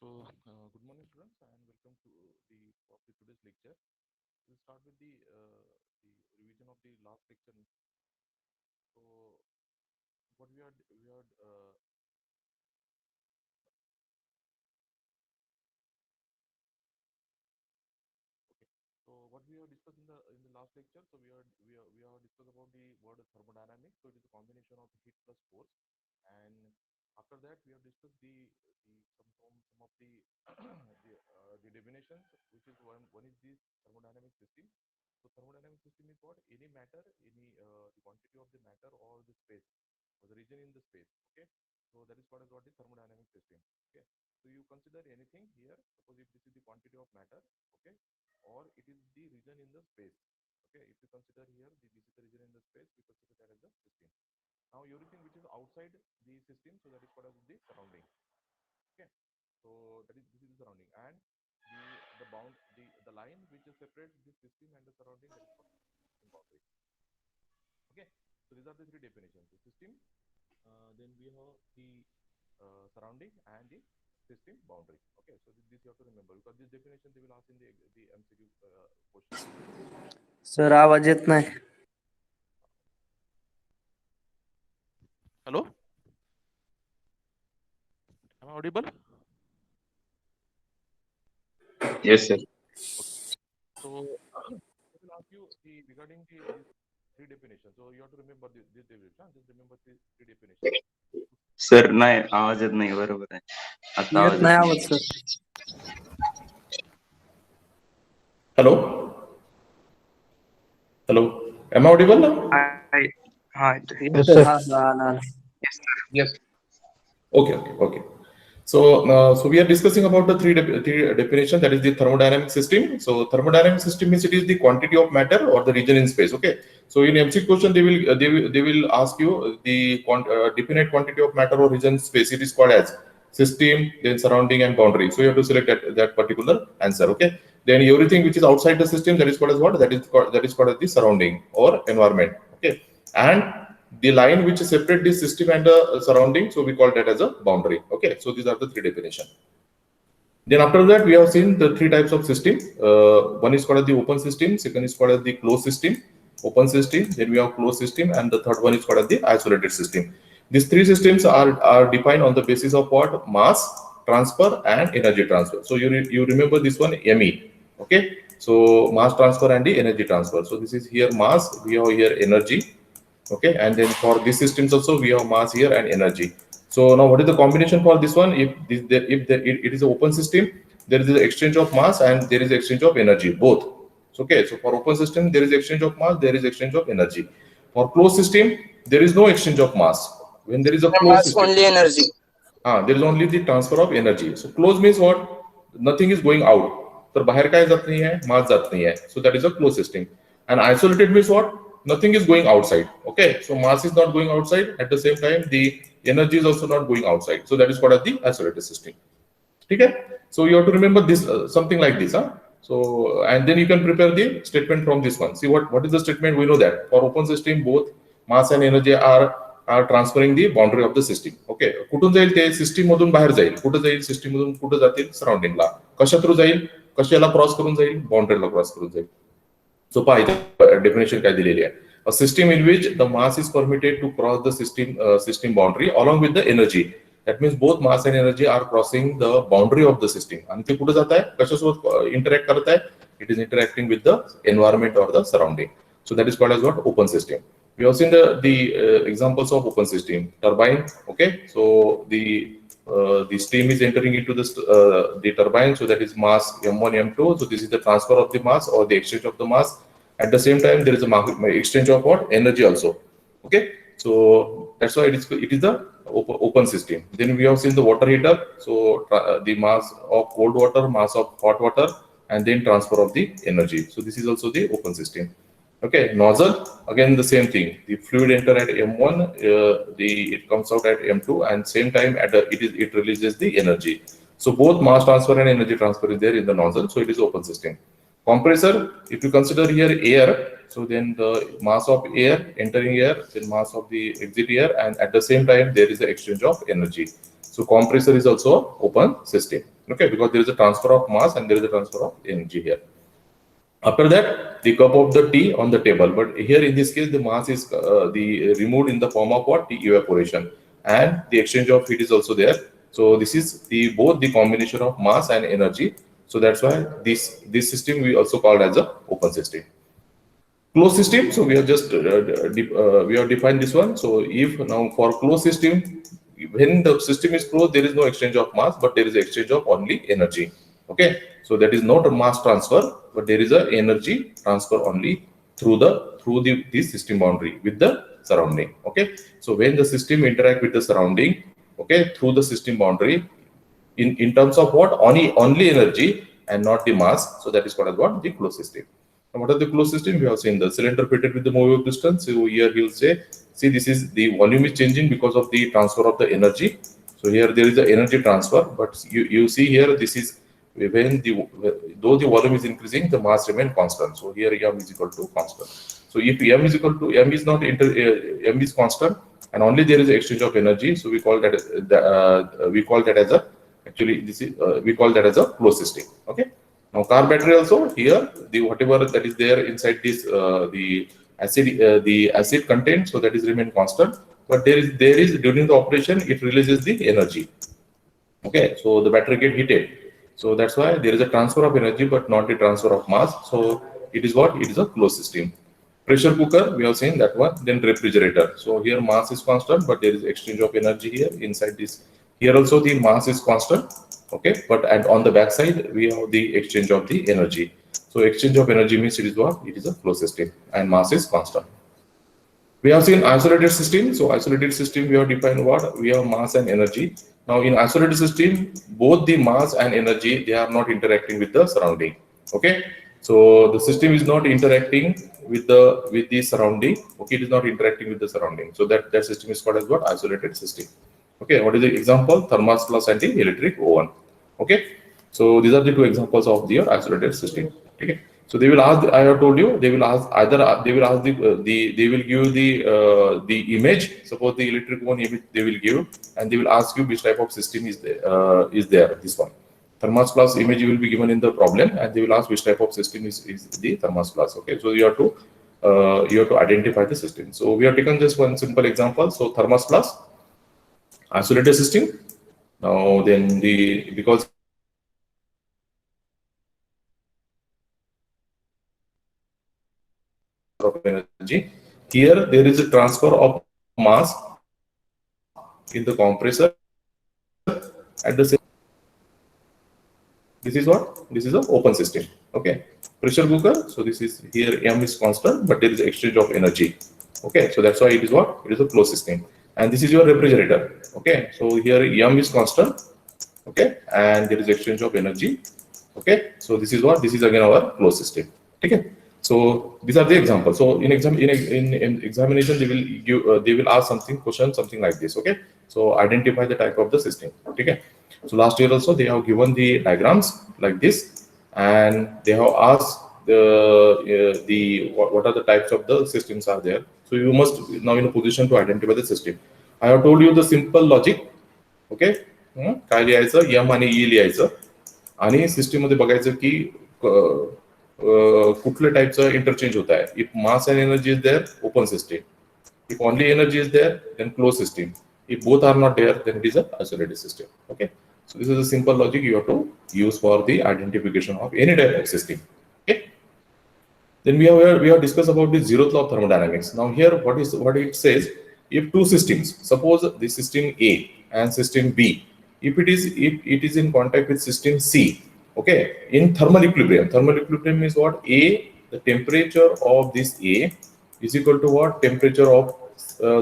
Good morning, students, and welcome to today's lecture. We'll start with the revision of the last lecture. So, what we are okay. So, what we have discussed in the last lecture. So, we are discussed about the word thermodynamics. So, it is a combination of heat plus force, and after that, we have discussed some of the the definitions, which is one is the thermodynamic system. So thermodynamic system is what? Any matter, any the quantity of the matter or the space or the region in the space. Okay. So that is what is what the thermodynamic system. Okay. So you consider anything here. Suppose if this is the quantity of matter, okay, or it is the region in the space. Okay. If you consider here this is the region in the space, we consider that as the system. Now everything which is outside the system, so that is called as the surrounding. Okay. So that is this is the surrounding, and the line which separates the system and the surrounding, that is called boundary. Okay. So these are the three definitions: the system, then we have the surrounding, and the system boundary. Okay. So this you have to remember, because this definition they will ask in the MCQ question. Sir आवाज येत नाही. Hello, am I audible? Yes, sir. So I will ask you regarding these three definitions. So you have to remember this definition. Just remember three definitions. Sir नाही आवाज येत नाही. बरोबर आहे. आता येत आवाज नाही येत आवाज sir. Hello? Hello? Am I audible now? Yes, sir. Yes. Okay. So we are discussing about the three definition, that is the thermodynamic system. So thermodynamic system means it is the quantity of matter or the region in space. Okay. So in MC question they will ask you the definite quantity of matter or region in space. It is called as system, then surrounding and boundary. So you have to select that particular answer. Okay. Then everything which is outside the system, that is called as what? That is called as the surrounding or environment. Okay. And the line which separate the system and the surrounding, so we call that as a boundary. Okay. So these are the three definitions. Then after that, we have seen the three types of system. One is called as the open system, second is called as the closed system, open system, then we have closed system, and the third one is called as the isolated system. These three systems are defined on the basis of what? Mass transfer and energy transfer. So you remember this one, ME. Okay. So mass transfer and the energy transfer. So this is here mass, we have here energy. Okay. And then for these systems also, we have mass here and energy. So now what is the combination for this one? If it is an open system, there is an exchange of mass and there is exchange of energy, both. Okay, so for open system, there is exchange of mass, there is exchange of energy. For closed system, there is no exchange of mass. When there is a closed system, only energy. there is only the transfer of energy. So closed means what? Nothing is going out. तर बाहेर काय जात नाही आहे, mass जात नाही आहे. So that is a closed system. And isolated means what? Nothing is going outside. Okay, so mass is not going outside. At the same time, the energy is also not going outside. So that is called as the isolated system. Okay, so you have to remember this something like this. So and then you can prepare the statement from this one. See what is the statement? We know that for open system, both mass and energy are transferring the boundary of the system. Okay, कुठून जाईल ते system मधून बाहेर जाईल, कुठे जाईल system मधून कुठे जातील सराउंडिंगला, कशा थ्रू जाईल, कशाला क्रॉस करून जाईल, बाउंड्रीला क्रॉस करून जाईल. So पाहिजे डेफिनेशन काय दिलेली आहे. A system in which the mass is permitted to cross the system boundary along with the energy. That means both mass and energy are crossing the boundary of the system. आणि ते कुठे जात आहे, कशासोबत interact करत आहे? It is interacting with the environment or the surrounding. So that is called as what? Open system. We have seen the examples of open system. Turbine. Okay, so the steam is entering into the turbine, so that is mass m1 m2. So this is the transfer of the mass or the exchange of the mass. At the same time, there is a exchange of what? Energy also. Okay, so that's why it is the open system. Then we have seen the water heater. So the mass of cold water, mass of hot water, and then transfer of the energy. So this is also the open system. Okay, nozzle, again the same thing. The fluid enter at m1, it comes out at m2, and same time it releases the energy. So both mass transfer and energy transfer is there in the nozzle. So it is open system. Compressor, if you consider here air, so then the mass of air entering air, then mass of the exit air, and at the same time there is the exchange of energy. So compressor is also open system. Okay, because there is a transfer of mass and there is a transfer of energy here. After that, the cup of the tea on the table. But here in this case, the mass is the removed in the form of what? The evaporation, and the exchange of heat is also there. So this is the both the combination of mass and energy. So that's why this system we also called as a open system. Closed system. So we have just we have defined this one. So if now for closed system, when the system is closed, there is no exchange of mass, but there is exchange of only energy. Okay, so that is not a mass transfer, but there is a energy transfer only through the system boundary with the surrounding. Okay, so when the system interact with the surrounding, okay, through the system boundary, in terms of what, only energy and not the mass. So that is called as what, the closed system. And what are the closed system? We have seen the cylinder fitted with the movable piston. So here he will say, see, this is the volume is changing because of the transfer of the energy. So here there is the energy transfer, but you see here, this is when though the volume is increasing, the mass remain constant. So here m is equal to constant. So if m is equal to m is not m is constant, and only there is exchange of energy, so we call that as a, actually this is we call that as a closed system. Okay. Now car battery also, here the whatever that is there inside this the acid content, so that is remain constant, but there is during the operation it releases the energy. Okay, so the battery get heated, so that's why there is a transfer of energy but not a transfer of mass. So it is what, it is a closed system. Pressure cooker, we have seen that one. Then refrigerator, so here mass is constant, but there is exchange of energy here inside this. Here also the mass is constant, okay, but and on the back side we have the exchange of the energy. So exchange of energy means it is what, it is a closed system, and mass is constant. We have seen isolated system. So isolated system, we have defined what, we have mass and energy. Now in isolated system, both the mass and energy, they are not interacting with the surrounding. Okay, so the system is not interacting with the surrounding. Okay, it is not interacting with the surrounding. So that system is called as what, isolated system. Okay, what is the example? Thermostat and the electric oven. Okay, so these are the two examples of the isolated system. Okay, so they will ask, I have told you, they will ask either they will ask they will give the image. Suppose the electric oven image they will give, and they will ask you which type of system is there. This one, thermostat image will be given in the problem, and they will ask which type of system is the thermostat. Okay, so you have to identify the system. So we have taken just one simple example. So thermostat, isolated system. Now then because of energy, here there is a transfer of mass in the compressor at the same. This is what, this is an open system. Okay, pressure cooker, so this is here m is constant, but there is exchange of energy. Okay, so that's why it is what, it is a closed system. And this is your refrigerator. Okay, so here m is constant, okay, and there is exchange of energy. Okay, so this is what, this is again our closed system. Okay, so these are the examples. So in examination they will ask question something like this. Okay, so identify the type of the system. Okay, so last year also they have given the diagrams like this, and they have asked what are the types of the systems are there. So you must now in a position to identify the system. I have told you the simple logic. Okay, काय लिहायचं, m आणि e लिहायचं, आणि system मध्ये बघायचं की कुठल्या टाइपचं interchange होत आहे. If mass and energy is there, open system. If only energy is there, then closed system. If both are not there, then it is a isolated system. Okay, so this is a simple logic you have to use for the identification of any type of system. Okay, then we have discussed about the zeroth law of thermodynamics. Now here what it says, if two systems, suppose the system A and system B, if it is in contact with system C, okay, in thermal equilibrium means what, the temperature of this A is equal to what, temperature of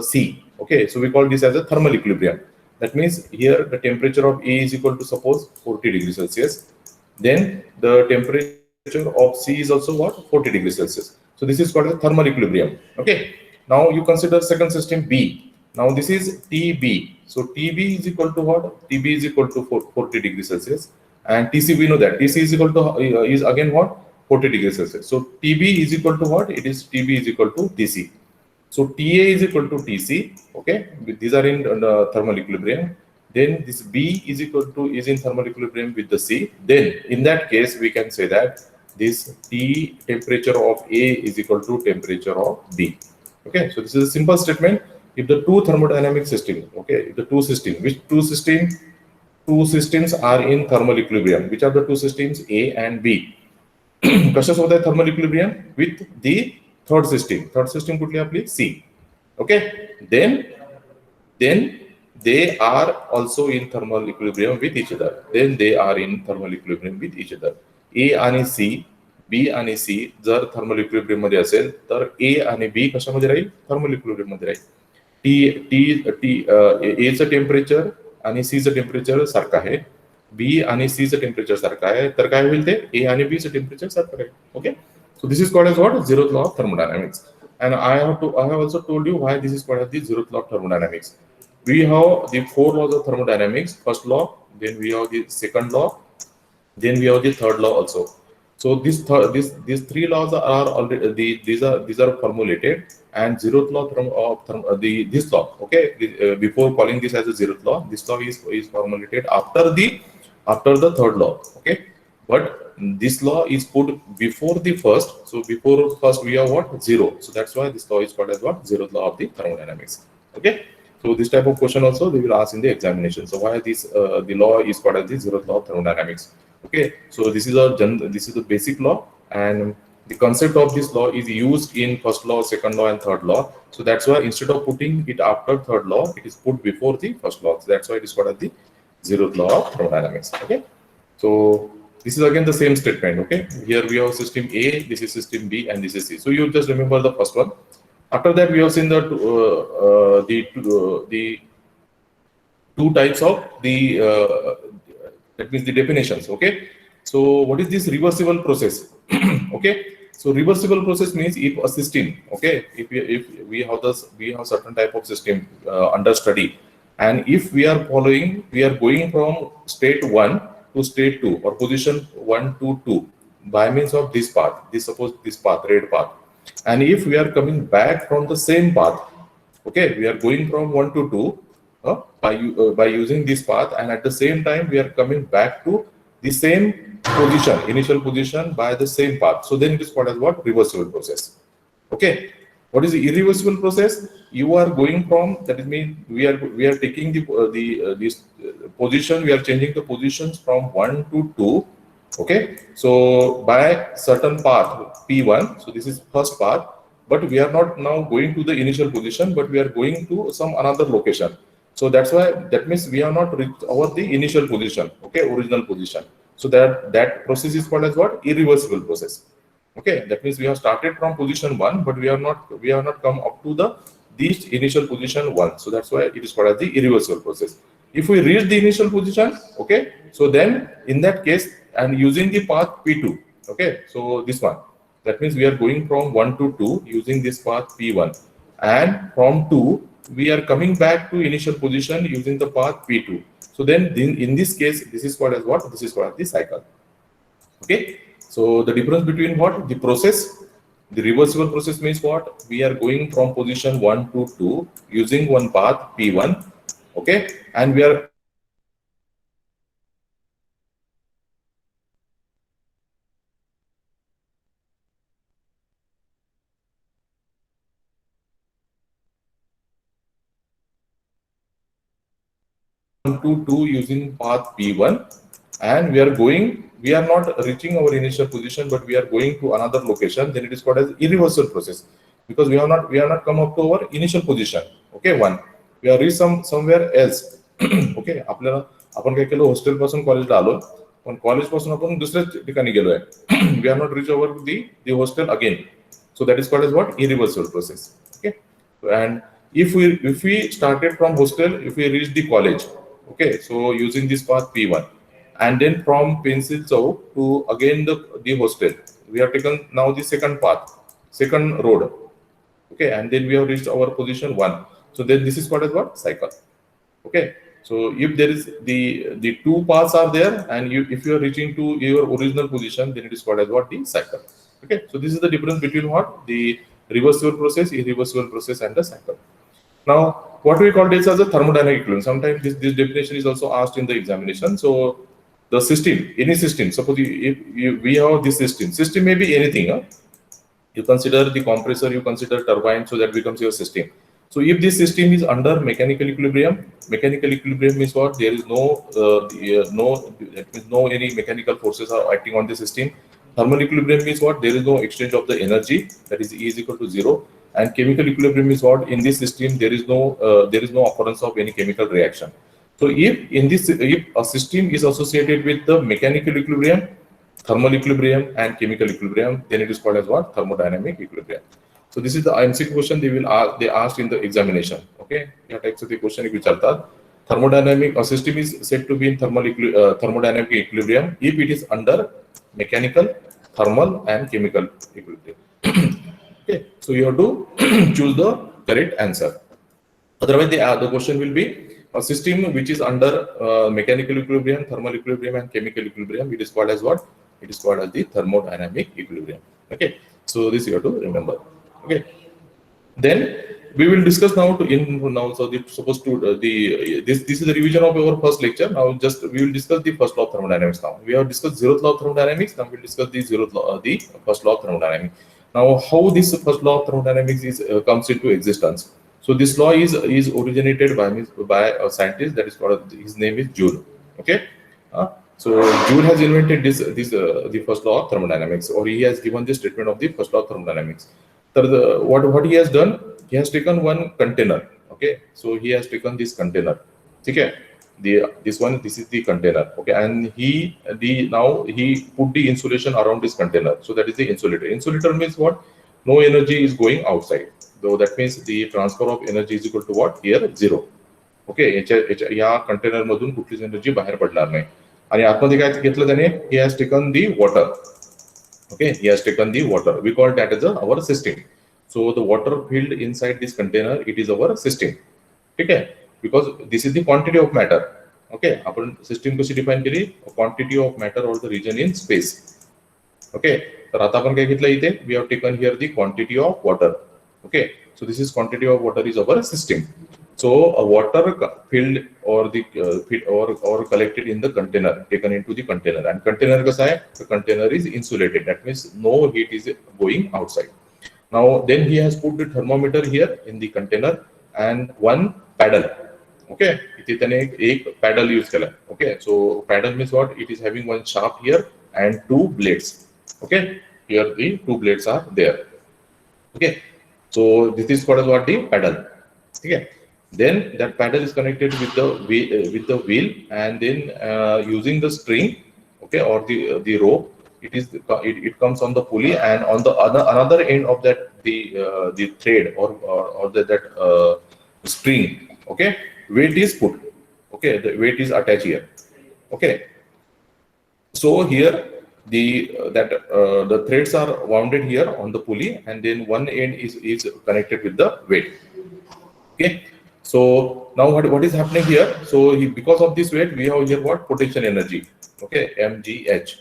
C. Okay, so we call this as a thermal equilibrium. That means here the temperature of A is equal to suppose 40 degrees Celsius. Then the temperature of C is also what, 40 degrees Celsius. So this is called a thermal equilibrium. Okay, now you consider second system B. Now this is TB. So TB is equal to what? TB is equal to 40 degrees Celsius. And TC, we know that TC is equal to is again what, 40 degrees Celsius. So TB is equal to what? It is TB is equal to TC. So TA is equal to TC. Okay, these are in thermal equilibrium. then this B is equal to is in thermal equilibrium with the C, then in that case we can say that this T temperature of A is equal to temperature of B. Okay, so this is a simple statement. If the two thermodynamic systems, okay, the two systems, which two systems are in thermal equilibrium, which are the two systems A and B? कशाच होत आहे thermal equilibrium with the third system कुठली आपली C. Okay, then they are also in thermal equilibrium with each other. A आणि C, B आणि C जर thermal equilibrium मध्ये असेल तर A आणि B कशामध्ये राहील? thermal equilibrium मध्ये राहील. A चं टेम्परेचर आणि C चं टेम्परेचर सारखं आहे, B आणि C चं टेम्परेचर सारखं आहे, तर काय होईल ते A आणि B चं टेम्परेचर सारखं राहील. Okay, so this is called as what? Zeroth law of thermodynamics. And I have also told you why this is called as the zeroth law of thermodynamics. We have the four laws of thermodynamics. First law, then we have the second law, then we have the third law also. So these three laws are already these are formulated, and zeroth law this law. Okay, before calling this as a zeroth law, this law is formulated after the third law. Okay, but this law is put before the first. So before first we have what? Zero. So that's why this law is called as what? Zeroth law of the thermodynamics. Okay. So this type of question also they will ask in the examination. So why this the law is called as the zeroth law of thermodynamics? Okay. So this is the basic law, and the concept of this law is used in first law, second law, and third law. So that's why instead of putting it after third law, it is put before the first law. So that's why it is called as the zeroth law of thermodynamics. Okay. So this is again the same statement. Okay. Here we have system A, this is system B, and this is C. So you just remember the first one. After that, we have seen the two types of that means the definitions. Okay, so what is this reversible process? Okay, so reversible process means if a system, okay, if we have certain type of system under study, and if we are going from state 1 to state 2 or position 1 to 2 by means of this path, suppose this path, red path. And if we are coming back from the same path, okay, we are going from 1 to 2 by using this path, and at the same time we are coming back to the same position, initial position, by the same path. So then it is called as what? Reversible process. Okay, what is the irreversible process? You are going from, that is mean we are taking this position, we are changing the positions from 1 to 2. Okay, so by certain path P1, so this is first path, but we are not now going to the initial position, but we are going to some another location. So that's why, that means we are not reached the initial position, okay, original position. So that process is called as what? Irreversible process. Okay, that means we have started from position 1, but we have not come up to this initial position 1. So that's why it is called as the irreversible process. If we reach the initial position, okay, so then in that case, and using the path P2, okay, so this one, that means we are going from 1 to 2 using this path P1, and from 2 we are coming back to initial position using the path P2. So then in this case, this is called as what? This is called as the cycle. Okay, so the difference between what? The process, the reversible process means what? We are going from position 1 to 2 using one path P1, okay, and we are to 2 using path P1, and we are not reaching our initial position, but we are going to another location. Then it is called as irreversible process, because we have not come up to our initial position. Okay, one, we are reached somewhere else. Okay, आपण काय केलं, hostel पासून कॉलेजला आलो, पण college पासून आपण दुसऱ्याच ठिकाणी गेलोय. We are not reached over the hostel again. So that is called as what? Irreversible process. Okay, and if we started from hostel, if we reach the college, okay, so using this path P1, and then from Pencil Chowk to again the hostel, we have taken now the second path, second road, okay, and then we have reached our position 1. So then this is called as what? Cycle. Okay, so if there is the two paths are there, and if you are reaching to your original position, then it is called as what? The cycle. Okay, so this is the difference between what? The reversible process, irreversible process, and the cycle. Now what we call this as a thermodynamic equilibrium. Sometimes this definition is also asked in the examination. So the system, any system, suppose we have this system may be anything. You consider the compressor, you consider turbine, so that becomes your system. So if this system is under mechanical equilibrium means what? There is no any mechanical forces are acting on the system. Thermal equilibrium means what? There is no exchange of the energy, that is E is equal to 0. And chemical equilibrium is what? In this system there is no occurrence of any chemical reaction. So if a system is associated with the mechanical equilibrium, thermal equilibrium and chemical equilibrium, then it is called as what? Thermodynamic equilibrium. So this is the MCQ question they asked in the examination. Okay, या types of the question विचारतात. Thermodynamic, a system is said to be in thermodynamic equilibrium if it is under mechanical, thermal and chemical equilibrium. Okay, so you have to choose the correct answer. Otherwise, the question will be a system which is under mechanical equilibrium, thermal equilibrium, and chemical equilibrium. It is called as what? It is called as the thermodynamic equilibrium. Okay, so this you have to remember. Okay, then we will discuss now So this is the revision of our first lecture. Now we will discuss the first law of thermodynamics. Now we have discussed zeroth law of thermodynamics. Now we will discuss the the first law of thermodynamics. Now how this first law of thermodynamics comes into existence. So this law is originated by a scientist that is called, his name is Joule. Okay, so Joule has invented the first law of thermodynamics, or he has given the statement of the first law of thermodynamics. So what he has done, he has taken one container. Okay, so he has taken this container. Okay, this is the container. Okay, and now he put the insulation around this container. So that is the insulator. Insulator means what? No energy is going outside. So that means the transfer of energy is equal to what? Here 0. Okay, या container मधून कुठलीच energy बाहेर पडणार नाही. आणि आतमध्ये काय घेतलं त्याने? He has taken the water. Okay, he has taken the water. We call that as our system. So the water filled inside this container, it is our system. Okay, because this is the quantity of matter. Okay, आपण system कशी define केली? Quantity of matter or the region in space. Okay, तर आता आपण काय घेतलं इथे? We have taken here the quantity of water. Okay, so this is quantity of water is our system. So a water filled or or collected in the container, taken into the container, and container kasa hai? The container is insulated. That means no heat is going outside. Now then he has put the thermometer here in the container and one paddle. Okay, इथे त्याने एक paddle use केला. Okay, so paddle means what? It is having one shaft here and two blades. Okay, here the two blades are there. Okay, so this is called as what? The paddle. Okay. Then that paddle is connected with the wheel, and then using the string, okay, or the rope, it comes on the pulley, and on the another end of that the thread or that string, okay, weight is put. Okay, the weight is attached here. Okay, so here the threads are wounded here on the pulley, and then one end is connected with the weight. Okay. So now what is happening here? So because of this weight, we have here what? Potential energy. Okay, mgh.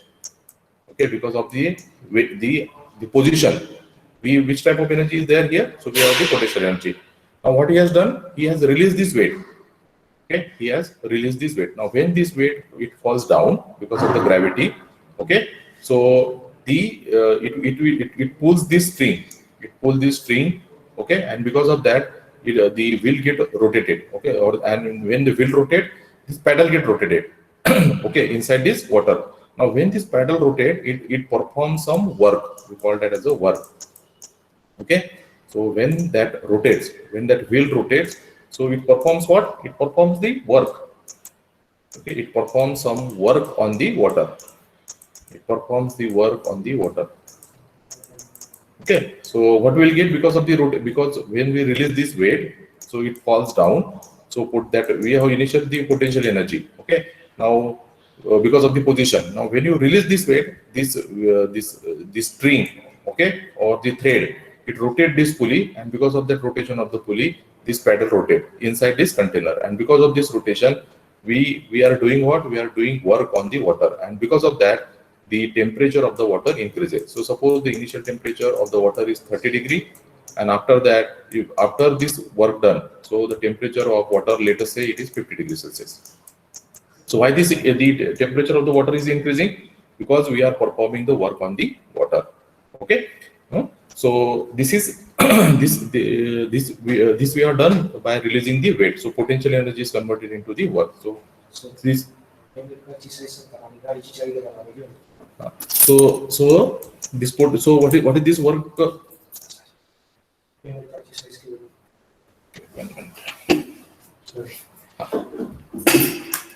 Okay, because of the position. Which type of energy is there here? So we have the potential energy. Now what he has done? He has released this weight. Okay, he has released this weight. Now when this weight it falls down because of the gravity. Okay, so it pulls this string. It pulls this string. Okay, and because of that, the wheel get rotated. Okay, and when the wheel rotate, this paddle get rotated. Okay, inside this water. Now when this paddle rotate, it performs some work. We call that as a work. Okay, so when that rotates, when that wheel rotates, so it performs what? It performs the work. Okay, it performs some work on the water. It performs the work on the water. Okay, so what we'll get because of because when we release this weight, so it falls down. So put that we have initiated the potential energy. Okay, now because of the position. Now when you release this weight, this string, okay, or the thread, it rotates this pulley, and because of that rotation of the pulley, this paddle rotate inside this container. And because of this rotation, we are doing what? We are doing work on the water, and because of that, the temperature of the water increases. So suppose the initial temperature of the water is 30 degree, and after that, after this work done, so the temperature of water, let us say it is 50 degrees Celsius. So why this the temperature of the water is increasing? Because we are performing the work on the water. Okay. So this is this we are done by releasing the weight. So potential energy is converted into the work. So this so what is this work?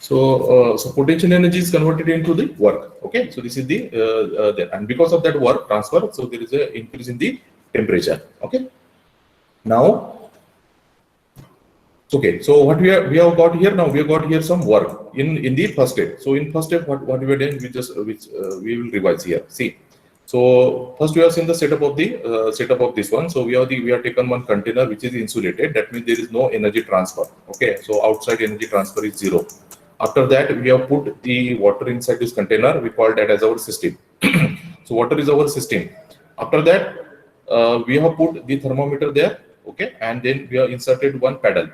So potential energy is converted into the work. Okay, so this is the and because of that work transfer, so there is a increase in the temperature. Okay, now okay, so what we have got here now, we have got here some work in the first step. So in first step, what we are doing, we just we will revise here. See, so first we have seen the setup of this one. So we have taken one container which is insulated. That means there is no energy transfer. Okay, so outside energy transfer is 0. After that, we have put the water inside this container. We call that as our system. So water is our system. After that, we have put the thermometer there. Okay, and then we have inserted one paddle.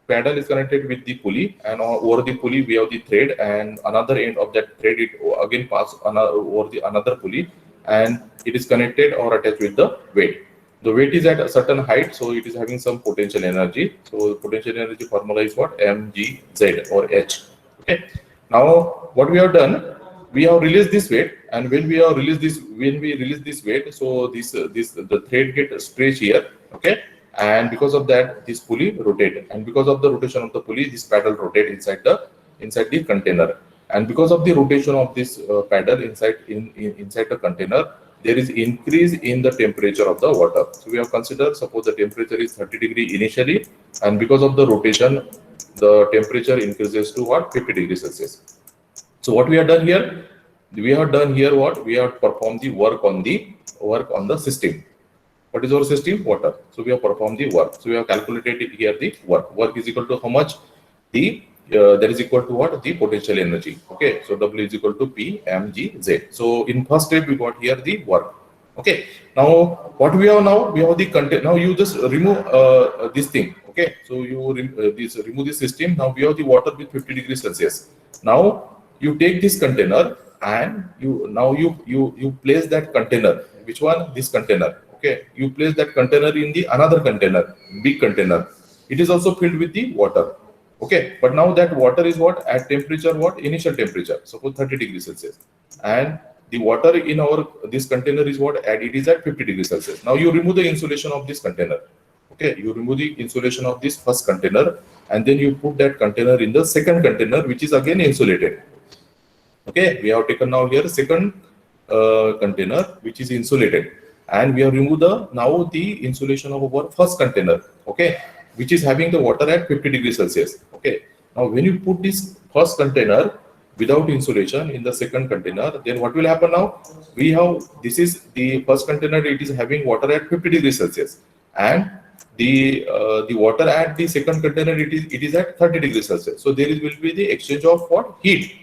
Paddle is connected with the pulley, and over the pulley we have the thread, and another end of that thread it again pass over the another pulley, and it is connected or attached with the weight. The weight is at a certain height, so it is having some potential energy. So the potential energy formula is what? mgz or h. Okay. Now what we have done, we have released this weight, and when we release this weight, so the thread get stretched here. Okay. And because of that, this pulley rotate, and because of the rotation of the pulley, this paddle rotate inside the container. And because of the rotation of this paddle inside the container, there is increase in the temperature of the water. So we have considered, suppose the temperature is 30 degree initially, and because of the rotation, the temperature increases to what? 50 degrees Celsius. So what we have done here? What? We have performed the work on the system. What is our system? Water. So we have performed the work. So we have calculated here the work. Work is equal to how much? That is equal to what? The potential energy. Okay. So W is equal to P mg z. So in first step we got here the work. Okay. Now what we have now? We have the content. Now you just remove this thing. Okay. So you remove this system. Now we have the water with 50 degrees Celsius. Now you take this container and you place that container. Which one? This container. Okay, you place that container in the another container, big container. It is also filled with the water. Okay, but now that water is what? At temperature what? Initial temperature, suppose 30 degrees Celsius, and the water in this container is what? It is at 50 degrees Celsius. Now you remove the insulation of this container. Okay, you remove the insulation of this first container, and then you put that container in the second container, which is again insulated. Okay, we have taken now here second container which is insulated, and we have removed the insulation of our first container. Okay, which is having the water at 50 degrees Celsius. Okay, now when you put this first container without insulation in the second container, then what will happen now? This is the first container, it is having water at 50 degrees Celsius, and the water at the second container it is at 30 degrees Celsius. So there will be the exchange of what? Heat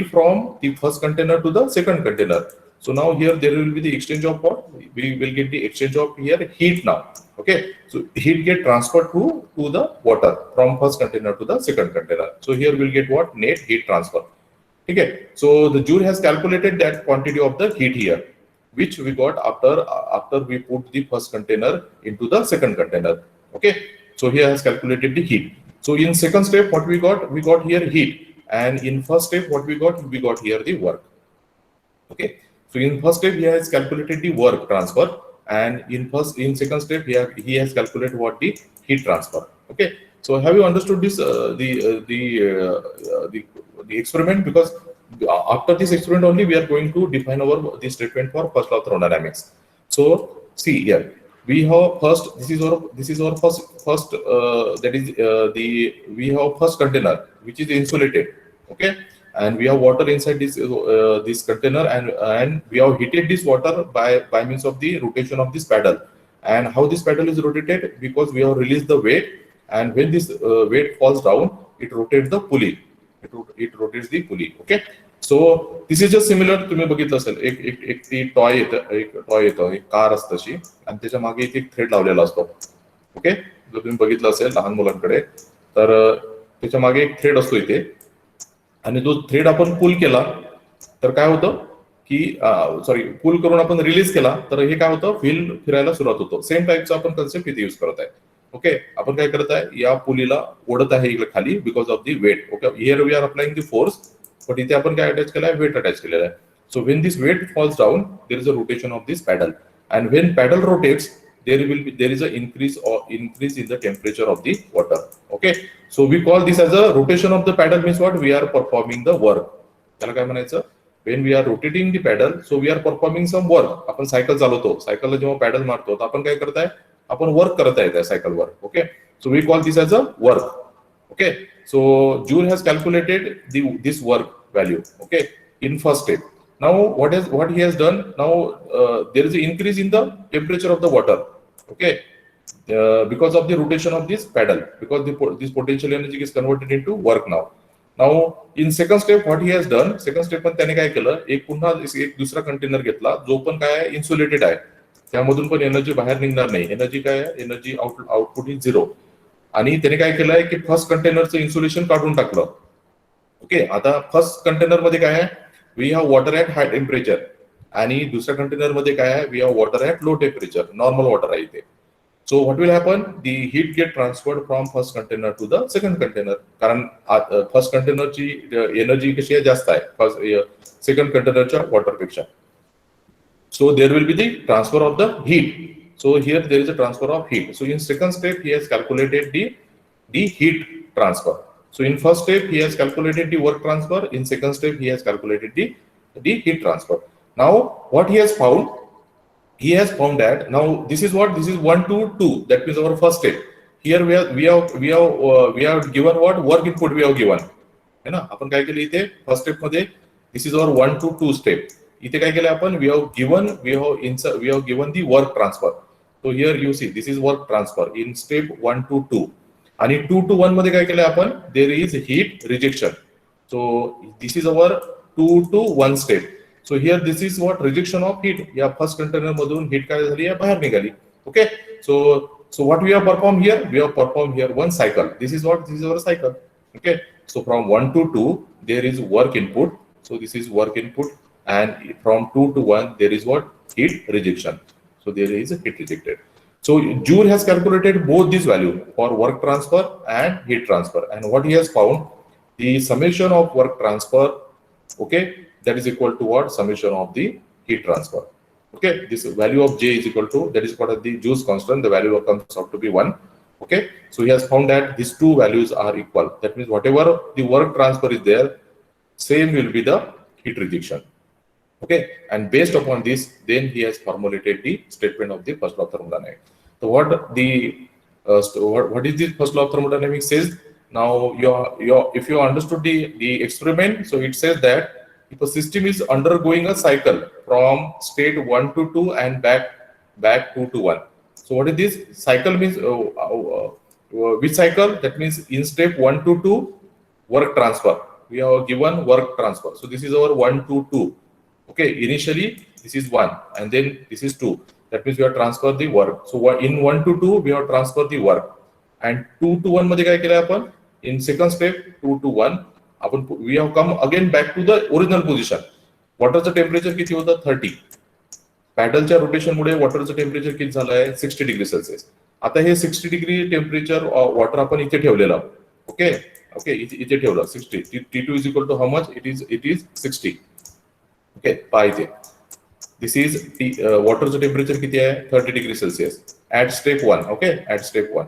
from the first container to the second container. So now here there will be the exchange of what? We will get the exchange of here heat now. Okay, so heat get transferred to the water from first container to the second container. So here we'll get what? Net heat transfer. Okay, so the Joule has calculated that quantity of the heat here, which we got after we put the first container into the second container. Okay, so here has calculated the heat. So in second step, what we got? We got here heat, and in first step, what we got? We got here the work. Okay. So in first step, he has calculated the work transfer, and in second step, he has calculated what? The heat transfer. Okay. So have you understood this the experiment? Because after this experiment only, we are going to define the statement for first law of thermodynamics. So see here, we have first. This is our first. That is we have first container which is insulated. Okay. And we have water inside this container, and we have heated this water by means of the rotation of this paddle. And how this paddle is rotated? Because we have released the weight, and when this weight falls down, it rotates the pulley. It rotates the pulley. Okay. So this is just similar. तुम्ही बघितलं असेल एक एक एक ती toy येतं एक car असतं अशी आणि त्याच्या मागे एक थ्रेड लावलेला असतो. ओके, जर तुम्ही बघितलं असेल लहान मुलांकडे तर त्याच्या मागे एक थ्रेड असतो इथे आणि तो थ्रेड आपण पुल केला तर काय होतं की सॉरी पुल करून आपण रिलीज केला तर हे काय होतं व्हील फिरायला सुरुवात होतो. सेम टाईपचा आपण कन्सेप्ट इथे युज करत आहे. ओके, आपण काय करत आहे या पुलीला ओढत आहे इकडे खाली because of the weight. Okay, here we are applying the force पण इथे आपण काय अटॅच केलं आहे वेट अटॅच केलेलं आहे. So when this weight falls down there is a rotation of this paddle and when paddle rotates there is a increase in the temperature of the water. Okay, so we call this as a rotation of the paddle means what we are performing the work. त्याला काय म्हणायचं when we are rotating the paddle so we are performing some work. आपण cycle चालवतो, सायकलला जेव्हा paddle मारतो तर आपण काय करताय आपण वर्क करत आहे त्या सायकलवर. Okay, so we call this as a work. Okay, so Joule has calculated this work value. Okay, in first step. Now what he has done now there is an increase in the temperature of the water. Okay, because of the rotation of this paddle because this potential energy is converted into work now. Now in second step what he has done second step पण त्याने काय केलं एक पुन्हा एक दुसरा container घेतला जो पण काय आहे इन्सुलेटेड आहे त्यामधून पण एनर्जी बाहेर निघणार नाही. एनर्जी काय आहे एनर्जी आउटपुट इज 0 आणि त्याने काय केलंय की फर्स्ट कंटेनरचं इन्सुलेशन काढून टाकलं. ओके, आता फर्स्ट कंटेनर मध्ये काय आहे we have water at high temperature आणि दुसऱ्या कंटेनर मध्ये काय आहे we have water at low temperature normal water आहे इथे. So what will happen the heat get transferred from first container to the second container कारण फर्स्ट कंटेनरची energy कशी आहे जास्त आहे सेकंड कंटेनरच्या वॉटरपेक्षा. So there will be the transfer of the heat. So here there is a transfer of heat. So in second step he has calculated the heat transfer. So in first step he has calculated the work transfer. In second step he has calculated the heat transfer. Now what he has found? He has found that now this is 1 to 2. That means our first step. Here we have given what work input we have given. है ना आपण काय केलं इथे first step मध्ये this is our 1 to 2 step. इथे काय केलं आपण we have given the work transfer. So here you see this is work transfer in step 1 to 2. आणि 2 to 1 मध्ये काय केलंय आपण there is heat rejection. So this is our 2 to 1 step. So here this is what rejection of heat. या first container मधून heat काय झाली आहे बाहेर निघाली. Okay, so what we have perform here we have perform here one cycle. This is our cycle. Okay, so from 1 to 2 there is work input. So this is work input and from 2 to 1 there is what heat rejection. So there is heat rejected. So Joule has calculated both these value for work transfer and heat transfer, and what he has found the summation of work transfer, okay, that is equal to what summation of the heat transfer. Okay, this value of J is equal to that is called as the Joule's constant. The value comes out to be 1. Okay, so he has found that these two values are equal. That means whatever the work transfer is there, same will be the heat rejection. Okay, and based upon this then he has formulated the statement of the first law of thermodynamics. So what is this first law of thermodynamics says? Now if you understood the experiment, so it says that if a system is undergoing a cycle from state 1 to 2 and back 2 to 1. So what is this cycle means which cycle? That means in step 1 to 2 work transfer we have given work transfer. So this is our 1 to 2. Okay, initially this is 1 and then this is 2. That means we have transferred the work. So in 1 to 2 we have transferred the work and 2 to 1 मध्ये काय केलं आपण in second step 2 to 1 आपण we have come again back to the original position. वॉटरचं temperature किती होतं 30. पॅडलच्या rotation मुळे वॉटरचं temperature किती झालं आहे 60 डिग्री सेल्सिअस. आता हे 60 डिग्री टेम्परेचर वॉटर आपण इथे ठेवलेलं. ओके, इथे ठेवलं 60. T2 is equal to how much? It is 60. Okay, पाहिजे दिस इज वॉटरचं टेम्परेचर किती आहे 30 degree celsius at step 1. Okay, at step 1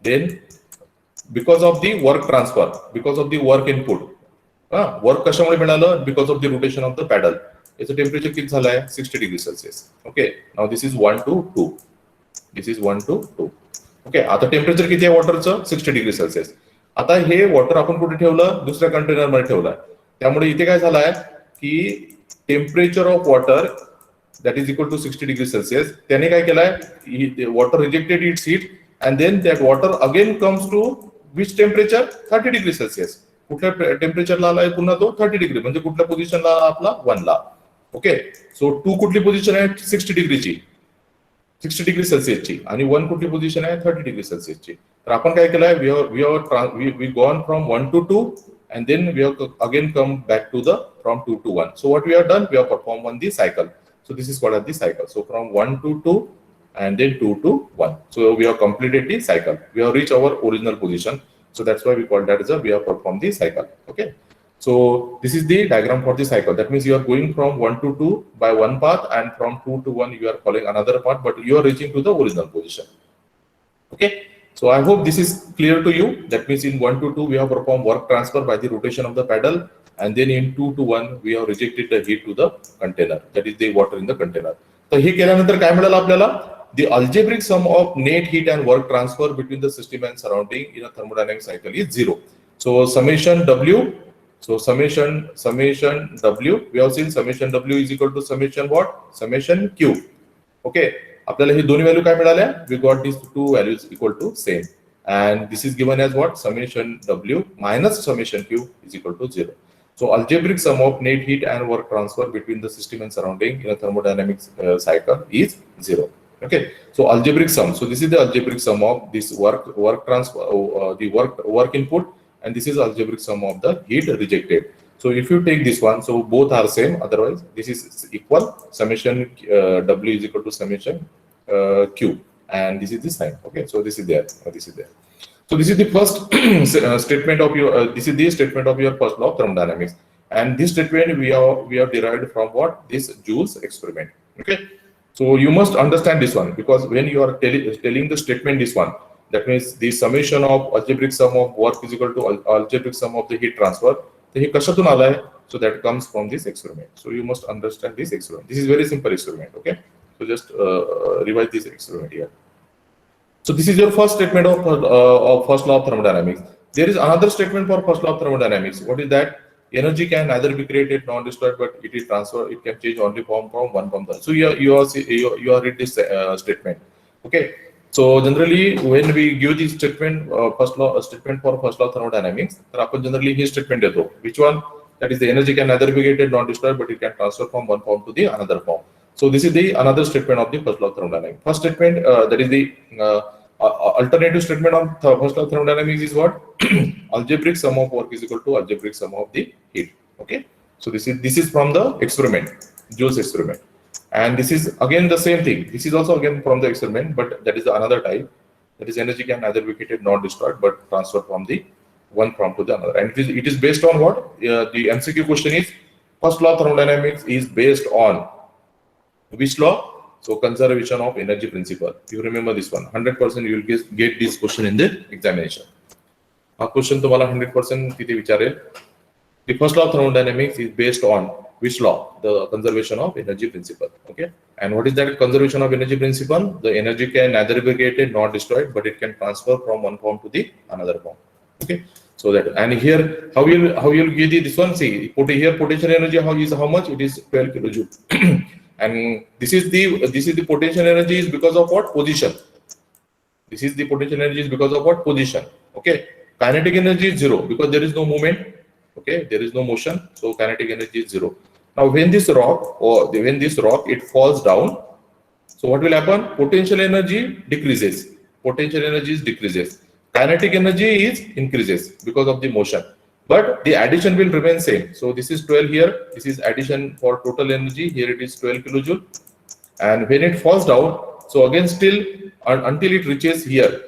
then because of the work transfer because of the work input work कशामुळे मिळालं because of the rotation of the paddle. याचं temperature किती झालं आहे 60 degree celsius. Okay, now this is 1 to 2. This is 1 to 2. Okay, आता temperature किती आहे वॉटरचं 60 degree Celsius. आता हे वॉटर आपण कुठे ठेवलं दुसऱ्या कंटेनर मध्ये ठेवलं. त्यामुळे इथे काय झालंय की temperature of water that is equal to 60 degree Celsius. त्याने काय केलंय water rejected its heat and then that water again comes to which temperature 30 degree Celsius. कुठल्या टेम्परेचरला आलाय पुन्हा तो 30 डिग्री, म्हणजे कुठल्या पोझिशनला आपला 1 ला. ओके, सो 2 कुठली पोझिशन आहे 60 डिग्रीची, 60 डिग्री सेल्सिअसची, आणि 1 कुठली पोझिशन आहे 30 डिग्री सेल्सिअसची. तर आपण काय केलंय, we gone from 1 to 2 and then we have again come back to the from 2 to 1. So what we have done, we have performed on the cycle. So this is called as the cycle. So from 1 to 2 and then 2 to 1. So we have completed the cycle. We have reached our original position. So that's why we call that as we have performed the cycle. Okay. So this is the diagram for the cycle. That means you are going from 1 to 2 by one path, and from 2 to 1 you are following another path, but you are reaching to the original position. Okay. So I hope this is clear to you. That means in 1 to 2 we have performed work transfer by the rotation of the paddle, and then in 2 to 1 we have rejected the heat to the container, that is the water in the container. So हे केल्यानंतर काय मिळालं आपल्याला, the algebraic sum of net heat and work transfer between the system and surrounding in a thermodynamic cycle is 0. So summation W, so summation W, we have seen summation W is equal to summation what, summation Q. Okay, आपल्याला हे दोन्ही value काय मिळाल्या, we got these two values equal to same, and this is given as what, summation W minus summation Q is equal to 0. So algebraic sum of net heat and work transfer between the system and surrounding in a thermodynamic cycle is 0. Okay, so algebraic sum, so this is the algebraic sum of this work transfer, the work input, and this is algebraic sum of the heat rejected. So if you take this one, so both are same, otherwise this is equal, summation W is equal to summation Q, and this is the sign. Okay, so this is there, this is there. So this is the first statement of your this is the statement of your first law of thermodynamics, and this statement we have derived from what, this Joule's experiment. Okay, so you must understand this one, because when you are telling the statement this one, that means the summation of algebraic sum of work is equal to algebraic sum of the heat transfer. So हे कशातून आलाय, so that comes from this experiment. So you must understand this experiment. This is very simple experiment. Okay, so just revise this experiment here. So this is your first statement of first law of thermodynamics. There is another statement for first law of thermodynamics. What is that? Energy can neither be created nor destroyed, but it is transferred. It can change only form from one form to another. So you are read this statement. Okay. So generally, when we give this statement, statement for first law of thermodynamics, तर आपण generally हे statement देतो. Which one? That is the energy can neither be created nor destroyed, but it can transfer from one form to the another form. So this is the another statement of the first law of thermodynamics. First statement, that is the alternative statement of first law of thermodynamics is what? Algebraic sum of work is equal to algebraic sum of the heat. Okay. So this is from the experiment, Joule's experiment. And this is again the same thing. This is also again from the experiment, but that is another type. That is energy can neither be created nor destroyed, but transferred from the one form to the another. And it is based on what? The MCQ question is, first law of thermodynamics is based on which law? So conservation of energy principle. You remember this one. 100% you will get this question in the examination. A question तुम्हाला 100% तिथे विचारेल. The first law of thermodynamics is based on which law? The conservation of energy principle. Okay, and what is that conservation of energy principle? The energy can neither be created nor destroyed, but it can transfer from one form to the another form. Okay, so that, and here how you'll get this one? See, here potential energy how much? It is 12 kilojoule. And this is the potential energy is because of what? Position. This is the potential energy is because of what? Position. Okay, kinetic energy is 0 because there is no movement. Okay, there is no motion, so kinetic energy is 0. Now when this rock it falls down, so what will happen? Potential energy decreases. Potential energy decreases. Kinetic energy is increases because of the motion, but the addition will remain same. So this is 12 here. This is addition for total energy. Here it is 12 kilojoule, and when it falls down, so again still until it reaches here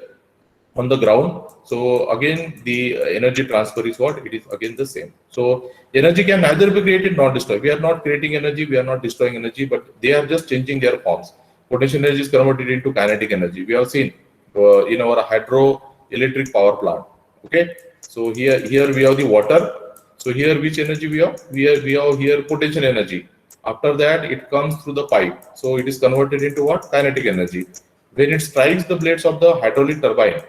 on the ground. So again the energy transfer is what? It is again the same. So energy can neither be created nor destroyed. We are not creating energy, we are not destroying energy, but they are just changing their forms. Potential energy is converted into kinetic energy. We have seen in our hydroelectric power plant. Okay, so here we have the water. So here which energy we have? We have here potential energy. After that it comes through the pipe, so it is converted into what? Kinetic energy. When it strikes the blades of the hydraulic turbine,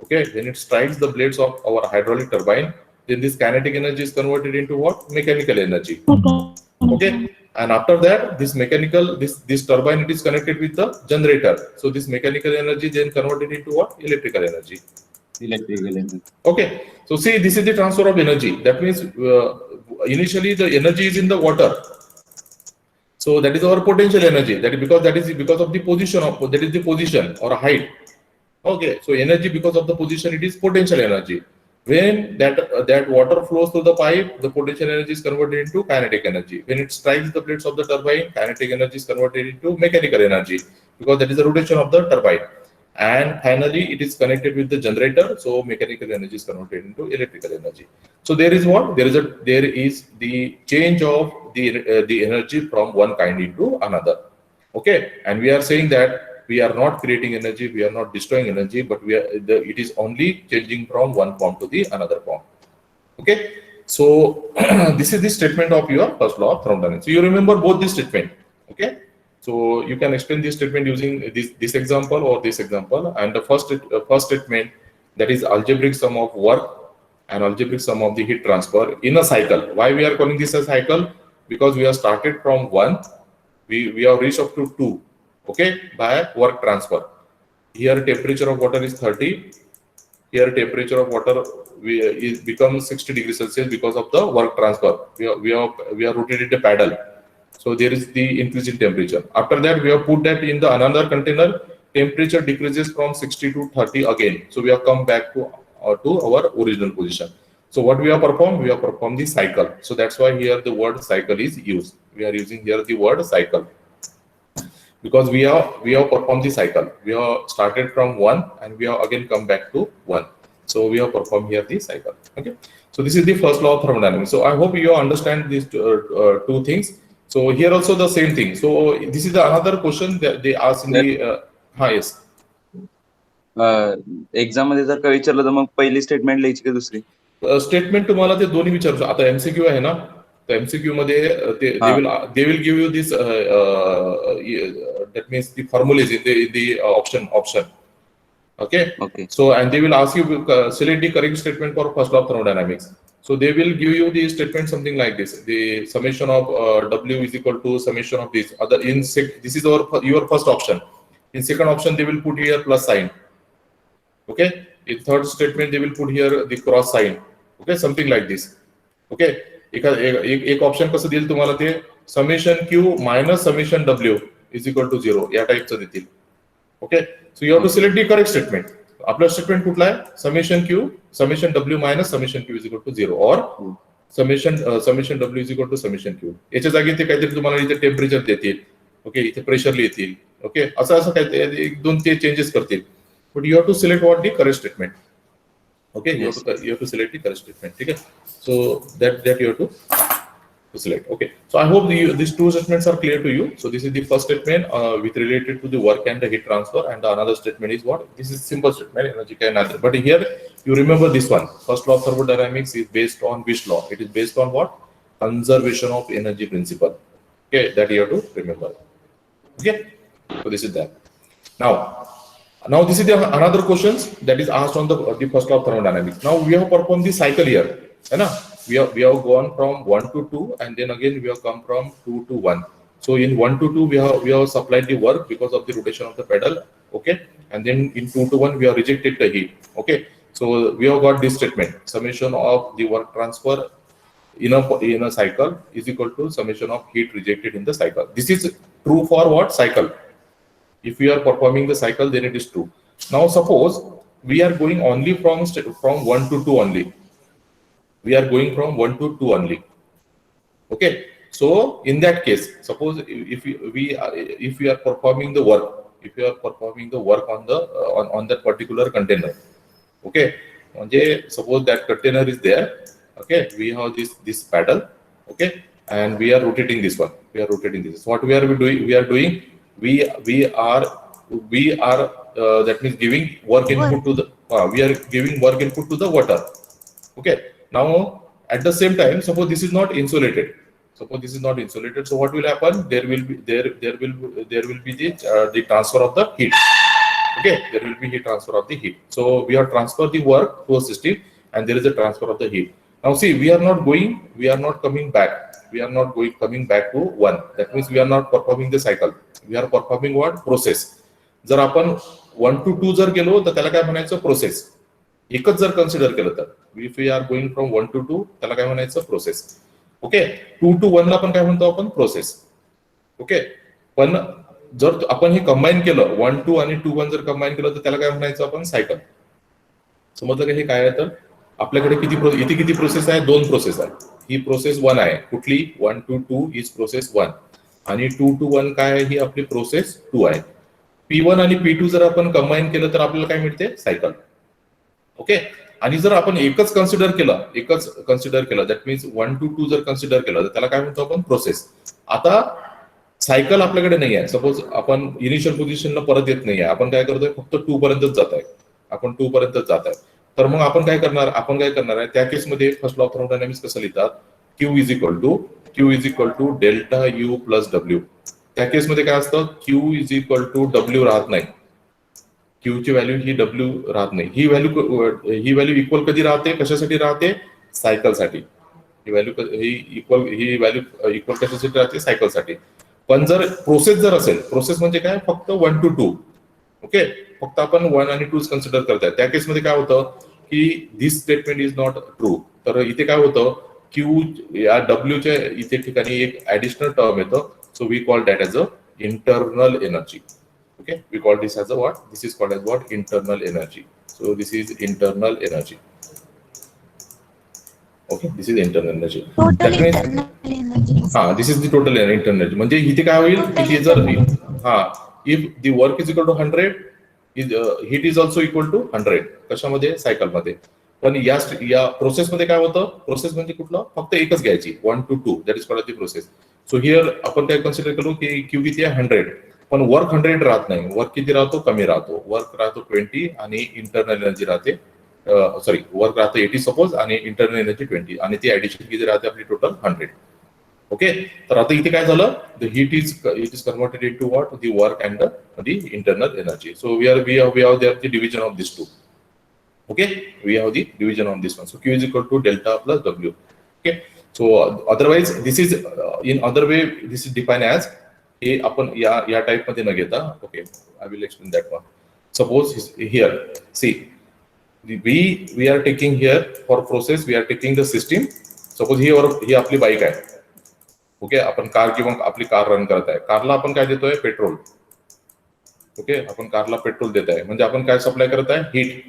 okay, when it strikes the blades of our hydraulic turbine, then this kinetic energy is converted into what? Mechanical energy. Okay, and after that this turbine, it is connected with the generator. So this mechanical energy then converted into what? Electrical energy. Electrical energy. Okay, so see, this is the transfer of energy. That means initially the energy is in the water. So that is our potential energy. That is because of the position of that is the position or height. Okay, so energy because of the position, it is potential energy. When that water flows through the pipe, the potential energy is converted into kinetic energy. When it strikes the blades of the turbine, kinetic energy is converted into mechanical energy because that is the rotation of the turbine. And finally, it is connected with the generator, so mechanical energy is converted into electrical energy. So there is what there is the change of the energy from one kind into another. Okay, and we are saying that we are not creating energy, we are not destroying energy, but it is only changing from one form to the another form. Okay, so this is the statement of your first law of thermodynamics. So you remember both this statement. Okay, so you can explain this statement using this example or this example. And the first statement, that is algebraic sum of work and algebraic sum of the heat transfer in a cycle. Why we are calling this a cycle? Because we have started from 1, we have reached up to 2, okay, by work transfer. Here temperature of water is 30. Here temperature of water is becomes 60 degrees Celsius because of the work transfer. We have rotated the paddle, so there is the increase in temperature. After that, we have put that in the another container. Temperature decreases from 60 to 30 again. So we have come back to our original position. So what we have performed? We have performed the cycle. So that's why here the word cycle is used. We are using here the word cycle because we have performed the cycle. We have started from 1 and we have again come back to 1. So we have performed here the cycle. Okay. So this is the first law of thermodynamics. So I hope you understand these two things. So here also the same thing. So this is the another question that they ask in the yes. Exam मध्ये जर का विचारलं तर मग पहिली statement लिहायची का दुसरी? Statement तुम्हाला ते दोन्ही विचारू शकता. आता एमसीक्यू आहे ना, तर एमसीक्यू मध्ये they will give you this that means the formulas in the option. Okay. So and they will ask you select the correct statement for first law of thermodynamics. So they will give you the statement something like this: the summation of W is equal to summation of this. This is your first option. In second option, they will put here plus sign. Okay. In third statement, they will put here the cross sign. Okay, something like this. Okay. एक option कसं देईल तुम्हाला ते summation Q minus summation W is equal to 0 या टाइपचं देतील. Okay, so you have to select the correct statement. आपला statement कुठला आहे? Summation Q summation W minus summation Q is equal to 0 और summation W is equal to summation Q. याच्या जागी ते काहीतरी तुम्हाला इथे टेम्परेचर देतील. ओके, इथे प्रेशर लिहितील. ओके, असं काहीतरी एक दोन ते चेंजेस करतील. But you have to select what the correct statement. Okay, you have to select the correct statement. Okay, so that you have to select. Okay, so I hope these two statements are clear to you. So this is the first statement with related to the work and the heat transfer, and the another statement is what? This is simple statement, energy can answer. But here you remember this one. First law of thermodynamics is based on which law? It is based on what? Conservation of energy principle. Okay, that you have to remember. Okay, so this is that. Now this is another questions that is asked on the first law of thermodynamics. Now we have performed the cycle here, है ना? We have gone from 1 to 2 and then again we have come from 2 to 1. So in 1 to 2 we have supplied the work because of the rotation of the pedal. Okay, and then in 2 to 1 we have rejected the heat. Okay, so we have got this statement: summation of the work transfer in a cycle is equal to summation of heat rejected in the cycle. This is true for what? Cycle. If we are performing the cycle, then it is true. Now suppose we are going only from 1 to 2 only. We are going from 1 to 2 only. Okay, so in that case, suppose if we are performing the work on that particular container. Okay, suppose that container is there. Okay, we have this paddle. Okay, and we are rotating this one. What we are doing? We are that means giving work input to the we are giving work input to the water. Okay, now at the same time, suppose this is not insulated. So what will happen? There will be the transfer of the heat. Okay, there will be heat transfer of the heat. So we have transferred the work to a system and there is a transfer of the heat. Now see, we are not coming back. We are not coming back to 1. That means we are not performing the cycle. We are performing what? Process. जर आपण 1 to 2 जर गेलो तर त्याला काय म्हणायचं? Process. एकच जर कन्सिडर केलं तर if we are going from 1 to 2 त्याला काय म्हणायचं प्रोसेस. ओके, 2 to 1 ला पण काय म्हणतो आपण प्रोसेस. ओके, पण जर आपण हे कंबाईन केलं 1 2 आणि 2 1 जर कंबाईन केलं तर त्याला काय म्हणायचं आपण सायकल. समजलं का हे काय आहे? तर आपल्याकडे इथे किती प्रोसेस आहे? 2 प्रोसेस आहे. ही प्रोसेस 1 आहे. कुठली? 1 to 2 इज प्रोसेस 1 आणि 2 to 1 काय आहे? ही आपली प्रोसेस 2 आहे. P1 आणि P2 जर आपण कंबाईन केलं तर आपल्याला काय मिळते? सायकल. ओके, आणि जर आपण एकच कन्सिडर केलं दॅट मीन्स 1 to 2 जर कन्सिडर केलं तर त्याला काय म्हणतो आपण प्रोसेस. आता सायकल आपल्याकडे नाही आहे. सपोज आपण इनिशियल पोझिशनला परत येत नाही आहे, आपण काय करतोय फक्त 2 पर्यंतच जात आहे. आपण 2 पर्यंतच जात आहे. तर मग आपण काय करणार आहे? त्या केसमध्ये फर्स्ट लॉ ऑफ थर्मोडायनामिक्स कसं लिहितात? Q is equal to delta U plus W. त्या केसमध्ये काय असतं? Q is equal to W राहत नाही. Q ची व्हॅल्यू ही W राहत नाही. ही व्हॅल्यू इक्वल कधी राहते? कशासाठी राहते? सायकलसाठी. ही व्हॅल्यू इक्वल कशासाठी राहते? सायकलसाठी. पण जर प्रोसेस असेल, प्रोसेस म्हणजे काय? फक्त 1 to 2. ओके, फक्त आपण 1 आणि 2 कन्सिडर करताय. त्या केसमध्ये काय होतं की this statement is not true. तर इथे काय होतं? Q या W च्या इथे ठिकाणी एक ऍडिशनल टर्म येतं. So we call that as a internal energy. Okay, we call this as a what? This is called as what? Internal energy. So this is internal energy. Okay, this is internal energy. Total That means internal energy. this is the total internal energy. म्हणजे इथे काय होईल? इथे जर if the work is equal to 100, heat is also equal to 100. कशामध्ये? Cycle मध्ये. पण या प्रोसेस मध्ये काय होतं? प्रोसेस म्हणजे कुठलं? फक्त एकच घ्यायची 1 to 2. That is called the process. So here आपण काय कन्सिडर करू की Q किती आहे? 100. पण वर्क 100 राहत नाही. वर्क किती राहतो? कमी राहतो. वर्क राहतो 20 आणि इंटरनल एनर्जी राहते वर्क राहतं 80 सपोज आणि इंटरनल एनर्जी 20 आणि ती ऍडिशन किती राहते आपली टोटल 100. ओके, तर आता इथे काय झालं? The heat is converted into what? The work and the internal energy. So we have there the division of this two. Okay, we have the division on this one. So Q is equal to delta plus W. Okay, so otherwise this is in other way this is define as हे आपण या type मध्ये न घेता. Okay, I will explain that one. Suppose here see we are taking here for process we are taking the system. Suppose ही आपली bike आहे. Okay, आपण कार किंवा आपली कार रन करत आहे. कारला आपण काय देतोय? पेट्रोल. ओके, आपण कारला पेट्रोल देत आहे म्हणजे आपण काय सप्लाय करत आहे? Heat.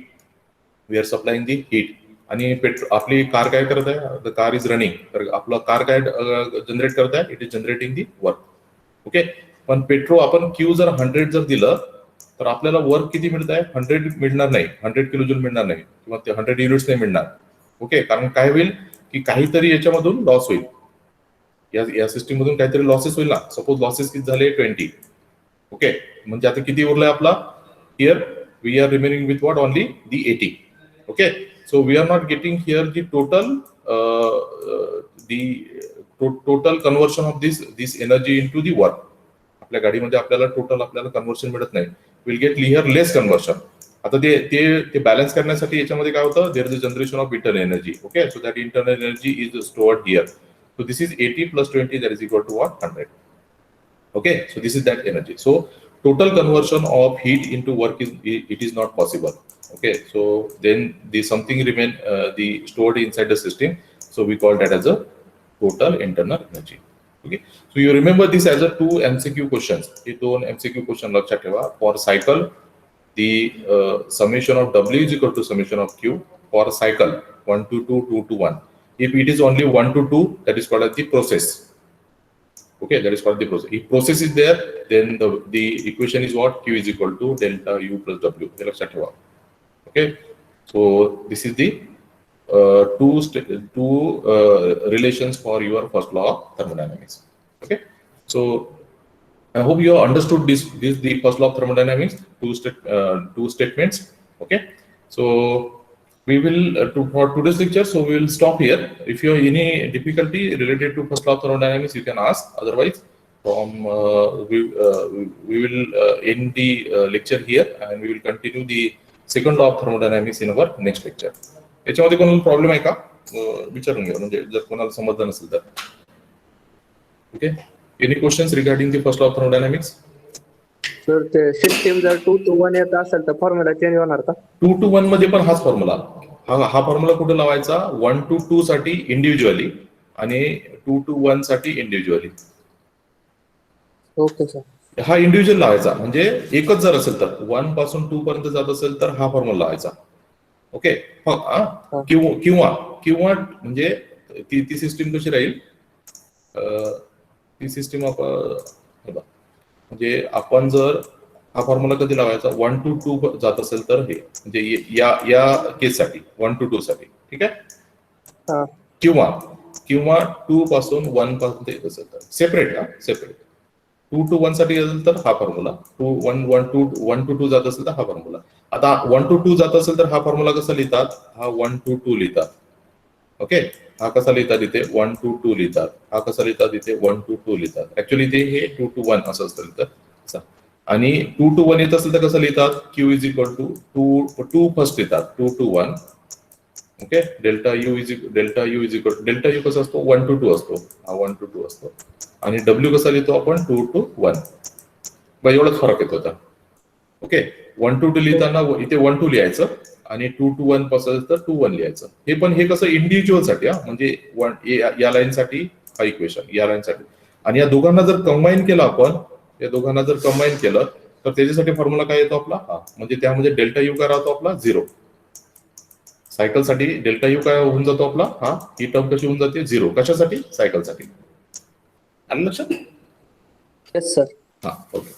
We are supplying the heat. आणि आपली कार काय करत आहे? The car is running. तर आपलं कार काय जनरेट करत आहे? It is generating the work. Okay, पण पेट्रोल आपण Q जर 100 जर दिलं तर आपल्याला वर्क किती मिळत आहे? 100 मिळणार नाही. 100 किलो जूल मिळणार नाही किंवा ते 100 युनिट्स नाही मिळणार. ओके, कारण काय होईल की काहीतरी याच्यामधून लॉस होईल. या सिस्टीम मधून काहीतरी लॉसेस होईल ना. सपोज लॉसेस किती झाले? 20. ओके, म्हणजे आता किती उरलंय आपला? Here we are remaining with what? Only the 80. Okay, so we are not getting here the total conversion of this energy into the work. आपल्या गाडीमध्ये आपल्याला कन्वर्शन मिळत नाही. Will get here less conversion. आता ते बॅलन्स करण्यासाठी याच्यामध्ये काय होतं? There is a generation of internal energy. Okay, so that internal energy is stored here. So this is 80 plus 20 that is equal to what? 100. Okay, so this is that energy. So total conversion of heat into work is not possible. Okay, so then something remain the stored inside the system. So we call that as a total internal energy. Okay, so you remember this as a 2 MCQ questions. हे 2 MCQ question लक्षात ठेवा. For cycle, the summation of W is equal to summation of Q. For cycle 1 to 2, 2 to 1. If it is only 1 to 2, that is called as the process. Okay, that is called the process. If process is there, then the equation is what? Q is equal to delta U plus W. Okay, so this is the two relations for your first law of thermodynamics. Okay, so I hope you have understood this the first law of thermodynamics. Two statements. Okay, so we will for today's lecture, so we will stop here. If you have any difficulty related to first law of thermodynamics, you can ask. Otherwise, we will end the lecture here and we will continue the second law of thermodynamics in our next lecture. याच्यामध्ये कोणाला problem आहे का? विचारून घ्या, म्हणजे जर कोणाला समजलं नसेल तर. Okay, any questions regarding the first law of thermodynamics? Sir ते सिस्टीम जर 2 to 1 येत असेल तर फॉर्म्युला चेंज होणार का? 2 to 1 मध्ये पण हाच फॉर्म्युला, हा फॉर्म्युला कुठे लावायचा? 1 to 2 साठी इंडिव्हिज्युअली आणि 2 to 1 साठी इंडिव्हिज्युअली. Okay sir. हा इंडिव्हिज्युअल लावायचा, म्हणजे एकच जर असेल तर 1 पासून 2 पर्यंत जात असेल तर हा फॉर्म्युला लावायचा. ओके. किंवा किंवा म्हणजे ती सिस्टीम कशी राहील? ती सिस्टीम आपण म्हणजे आपण जर हा फॉर्म्युला कधी लावायचा? 1 to 2 जात असेल तर हे, म्हणजे या केससाठी 1 to 2 साठी, ठीक आहे. किंवा 2 पासून 1 पर्यंत येत असेल तर सेपरेट 2 to 1 साठी असेल तर हा फॉर्म्युला, 1 to 2 जात असेल तर हा फॉर्म्युला. आता 1 to 2 जात असेल तर हा फॉर्म्युला कसा लिहितात? हा 1 to 2 लिहितात. ओके. हा कसा लिहितात इथे? 1 to 2 लिहितात. हा कसा लिहितात इथे? 1 to 2 लिहितात. ऍक्च्युअली इथे हे 2 to 1 असं असतं तर. आणि 2 to 1 येत असेल तर कसं लिहितात? Q is equal to 2 first लिहितात, 2 to 1. Okay. Delta U is equal, delta U कसा असतो? 1 to 2 असतो. हा 1 to 2 असतो. आणि डब्ल्यू कसा लिहितो आपण? 2 to 1. बघ एवढाच फरक येतो आता. ओके. 1 to 2 लिहिताना इथे 1 2 लिहायचं आणि 2 to 1 पासून तर 2 1 लिहायचं. हे कसं इंडिव्हिज्युअल साठी, म्हणजे या लाईन साठी हा इक्वेशन, या लाईन साठी. आणि या दोघांना जर कंबाईन केलं आपण, तर त्याच्यासाठी फॉर्म्युला काय येतो आपला? हा, म्हणजे त्यामध्ये डेल्टा यू काय राहतो आपला? 0. सायकल साठी डेल्टा यू काय होऊन जातो आपला? हा, ही टर्म कशी होऊन जाते? 0. कशासाठी? सायकल साठी. आलं लक्षात? Yes sir. हा, ओके.